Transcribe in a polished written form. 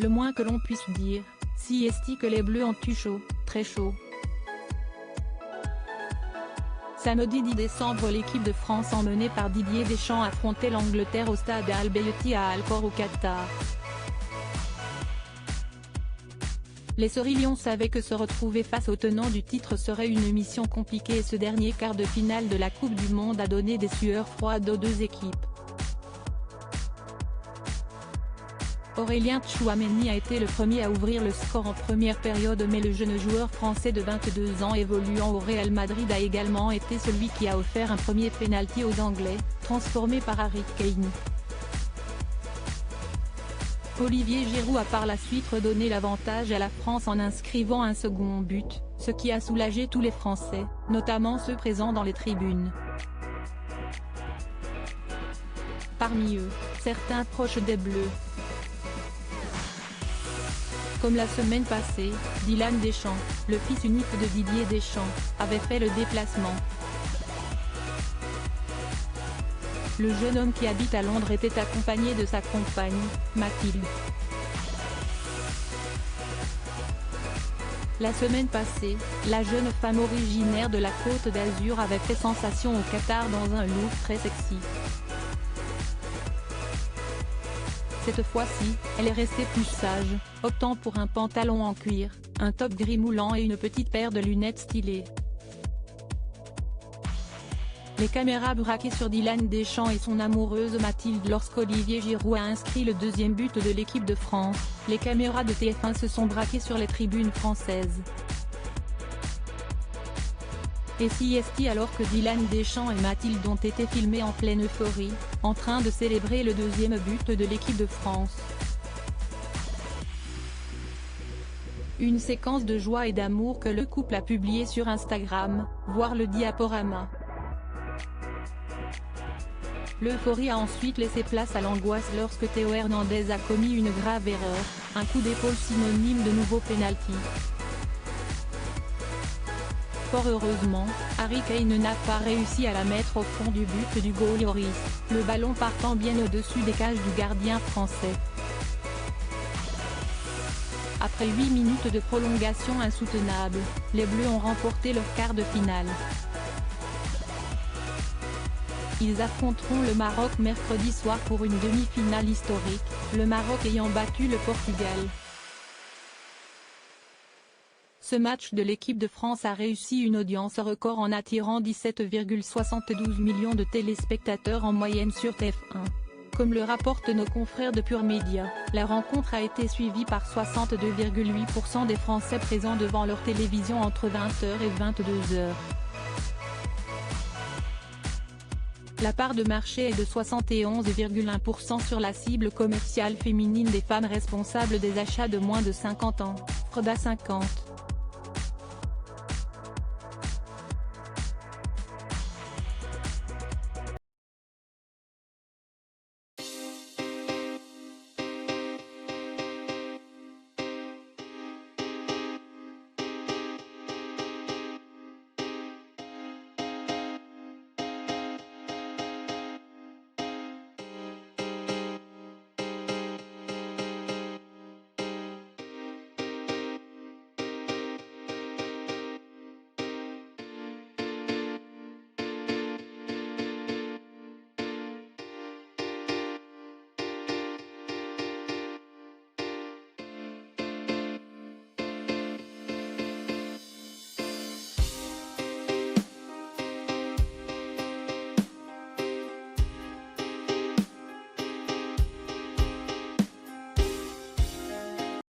le moins que l'on puisse dire, si est que les Bleus ont eu chaud, très chaud. Samedi 10 décembre, l'équipe de France emmenée par Didier Deschamps affrontait l'Angleterre au stade Al-Bayt à Al-Khor au Qatar. Les Sorillons savaient que se retrouver face au tenant du titre serait une mission compliquée et ce dernier quart de finale de la Coupe du Monde a donné des sueurs froides aux deux équipes. Aurélien Tchouaméni a été le premier à ouvrir le score en première période, mais le jeune joueur français de 22 ans évoluant au Real Madrid a également été celui qui a offert un premier pénalty aux Anglais, transformé par Harry Kane. Olivier Giroud a par la suite redonné l'avantage à la France en inscrivant un second but, ce qui a soulagé tous les Français, notamment ceux présents dans les tribunes. Parmi eux, certains proches des Bleus. Comme la semaine passée, Dylan Deschamps, le fils unique de Didier Deschamps, avait fait le déplacement. Le jeune homme qui habite à Londres était accompagné de sa compagne, Mathilde. La semaine passée, la jeune femme originaire de la Côte d'Azur avait fait sensation au Qatar dans un look très sexy. Cette fois-ci, elle est restée plus sage, optant pour un pantalon en cuir, un top gris moulant et une petite paire de lunettes stylées. Les caméras braquées sur Dylan Deschamps et son amoureuse Mathilde lorsqu'Olivier Giroud a inscrit le deuxième but de l'équipe de France. Les caméras de TF1 se sont braquées sur les tribunes françaises. Et si est alors que Dylan Deschamps et Mathilde ont été filmés en pleine euphorie, en train de célébrer le deuxième but de l'équipe de France. Une séquence de joie et d'amour que le couple a publiée sur Instagram, voir le diaporama. L'euphorie a ensuite laissé place à l'angoisse lorsque Théo Hernandez a commis une grave erreur, un coup d'épaule synonyme de nouveau pénalty. Fort heureusement, Harry Kane n'a pas réussi à la mettre au fond du but du goal Lloris, le ballon partant bien au-dessus des cages du gardien français. Après 8 minutes de prolongation insoutenable, les Bleus ont remporté leur quart de finale. Ils affronteront le Maroc mercredi soir pour une demi-finale historique, le Maroc ayant battu le Portugal. Ce match de l'équipe de France a réussi une audience record en attirant 17,72 millions de téléspectateurs en moyenne sur TF1. Comme le rapportent nos confrères de Pure Média, la rencontre a été suivie par 62,8% des Français présents devant leur télévision entre 20h et 22h. La part de marché est de 71,1% sur la cible commerciale féminine des femmes responsables des achats de moins de 50 ans, Freda 50.